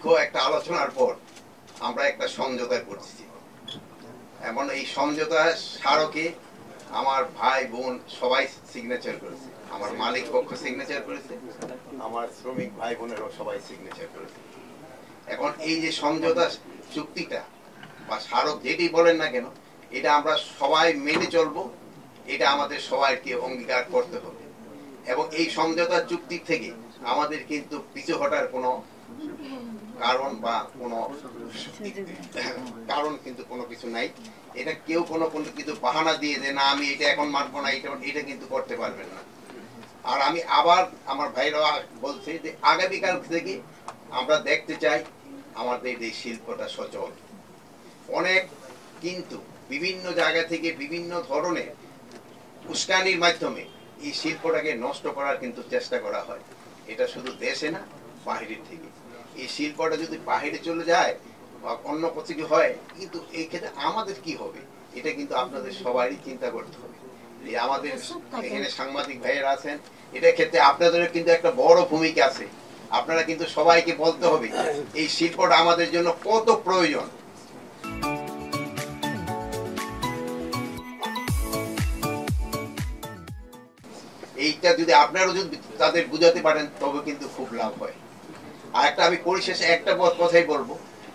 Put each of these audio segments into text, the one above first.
দীর্ঘ একটা আলোচনার পর আমরা একটা সমঝোতায় পড়ছি। এমন এই সমঝোতা স্মারকে আমার ভাই বোন সবাই সিগনেচার করেছে, আমার মালিক পক্ষ সিগনেচার করেছে, আমার শ্রমিক ভাই বোনেরও সবাই সিগনেচার করেছে। এখন এই যে সমঝোতা চুক্তিটা বা স্মারক যেটি বলেন না কেন, এটা আমরা সবাই মেনে চলবো, এটা আমাদের সবাইকে অঙ্গীকার করতে হবে। এবং এই সমঝোতা চুক্তি থেকে আমাদের কিন্তু পিছু হটার কোনো কারণ বা কোনো কারণ কিন্তু কোনো কিছু নাই। এটা কেউ কোনো কিছু বাহানা দিয়ে যে না আমি এটা এখন মানবো না, এটা কিন্তু করতে পারবেন না। আর আমি আবার আমার ভাইরা বলছে যে আগামীকাল থেকে আমরা দেখতে চাই আমাদের এই শিল্পটা সচল। অনেক কিন্তু বিভিন্ন জায়গা থেকে বিভিন্ন ধরনের উস্কানির মাধ্যমে এই শিল্পটাকে নষ্ট করার কিন্তু চেষ্টা করা হয়। এটা শুধু দেশে না, বাহিরের থেকে। এই শিল্পটা যদি বাহিরে চলে যায় বা অন্য কিছু হয়, কিন্তু এই ক্ষেত্রে আমাদের কি হবে, এটা কিন্তু আপনাদের সবারই চিন্তা করতে হবে। আমাদের এখানে সাংবাদিক ভাইয়েরা আছেন, এটার ক্ষেত্রে আপনাদের কিন্তু একটা বড় ভূমিকা আছে। আপনারা কিন্তু সবাইকে বলতে হবে এই শিল্পটা আমাদের জন্য কত প্রয়োজন। এইটা যদি আপনারাও যদি তাদের বুঝাতে পারেন তবে কিন্তু খুব লাভ হয়। আর একটা আমি পরিশেষে একটা কথাই বলবো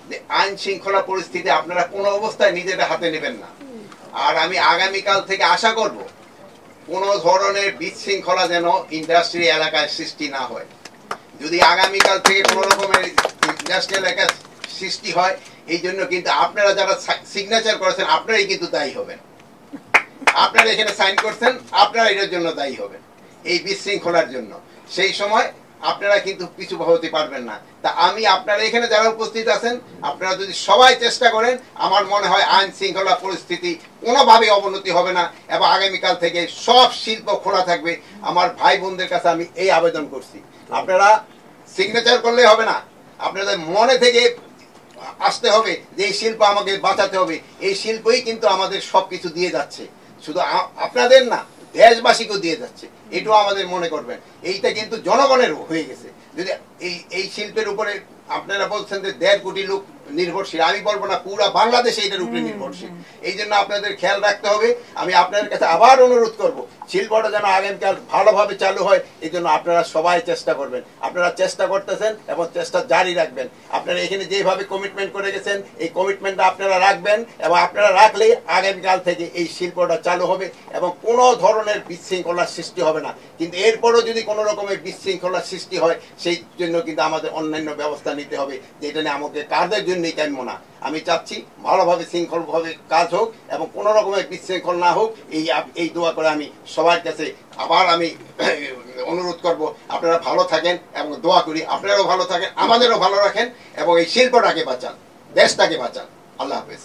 যে আইন শৃঙ্খলা পরিস্থিতি আপনারা কোনো অবস্থায় নিজেরা হাতে নেবেন না। আর আমি আগামীকাল থেকে আশা করব কোনো ধরনের বিশৃঙ্খলা যেন ইন্ডাস্ট্রি এলাকায় সৃষ্টি না হয়। যদি আগামীকাল থেকে কোনো রকমের ইন্ডাস্ট্রি এলাকায় সৃষ্টি হয়, এই জন্য কিন্তু আপনারা যারা সিগনেচার করেছেন আপনারাই কিন্তু দায়ী হবেন। আপনারা এখানে সাইন করছেন, আপনারা এটার জন্য দায়ী হবেন, এই বিশৃঙ্খলার জন্য। সেই সময় আপনারা কিন্তু পিছু হতে পারবেন না। তা আমি আপনারা এখানে যারা উপস্থিত আছেন, আপনারা যদি সবাই চেষ্টা করেন, আমার মনে হয় আইন শৃঙ্খলা পরিস্থিতি কোনোভাবে অবনতি হবে না এবং আগামীকাল থেকে সব শিল্প খোলা থাকবে। আমার ভাই বোনদের কাছে আমি এই আবেদন করছি, আপনারা সিগনেচার করলে হবে না, আপনাদের মনে থেকে আসতে হবে যে এই শিল্প আমাকে বাঁচাতে হবে। এই শিল্পই কিন্তু আমাদের সবকিছু দিয়ে যাচ্ছে, শুধু আপনাদের না, দেশবাসীকেও দিয়ে যাচ্ছে। এটাও আমাদের মনে করবেন। এইটা কিন্তু জনগণের হয়ে গেছে। যদি এই শিল্পের উপরে আপনারা বলছেন যে 1.5 কোটি লোক নির্ভরশীল, আমি বলবো না, পুরা বাংলাদেশে এটার উপরে নির্ভরশীল। এই জন্য আপনাদের খেয়াল রাখতে হবে। আমি আপনাদের কাছে আবার অনুরোধ করব, শিল্পটা যেন আগামীকাল ভালোভাবে চালু হয়, এই জন্য আপনারা সবাই চেষ্টা করবেন। আপনারা চেষ্টা করতেছেন এবং চেষ্টা জারি রাখবেন। আপনারা এখানে যেভাবে কমিটমেন্ট করে গেছেন, এই কমিটমেন্টটা আপনারা রাখবেন এবং আপনারা রাখলেই আগামীকাল থেকে এই শিল্পটা চালু হবে এবং কোনো ধরনের বিশৃঙ্খলার সৃষ্টি হবে না। কিন্তু এরপরও যদি কোনো রকমের বিশৃঙ্খলার সৃষ্টি হয়, সেই জন্য কিন্তু আমাদের অন্যান্য ব্যবস্থা নিতে হবে, যেটা নিয়ে আমাকে কাজের জন্যই কাম্য না। আমি চাচ্ছি ভালোভাবে শৃঙ্খলভাবে কাজ হোক এবং কোনো রকমের বিশৃঙ্খল না হোক। এই দোয়া করে আমি সবার কাছে আবার আমি অনুরোধ করব, আপনারা ভালো থাকেন এবং দোয়া করি আপনারাও ভালো থাকেন, আমাদেরও ভালো রাখেন এবং এই শিল্পটাকে বাঁচান, দেশটাকে বাঁচান। আল্লাহ হাফেজ।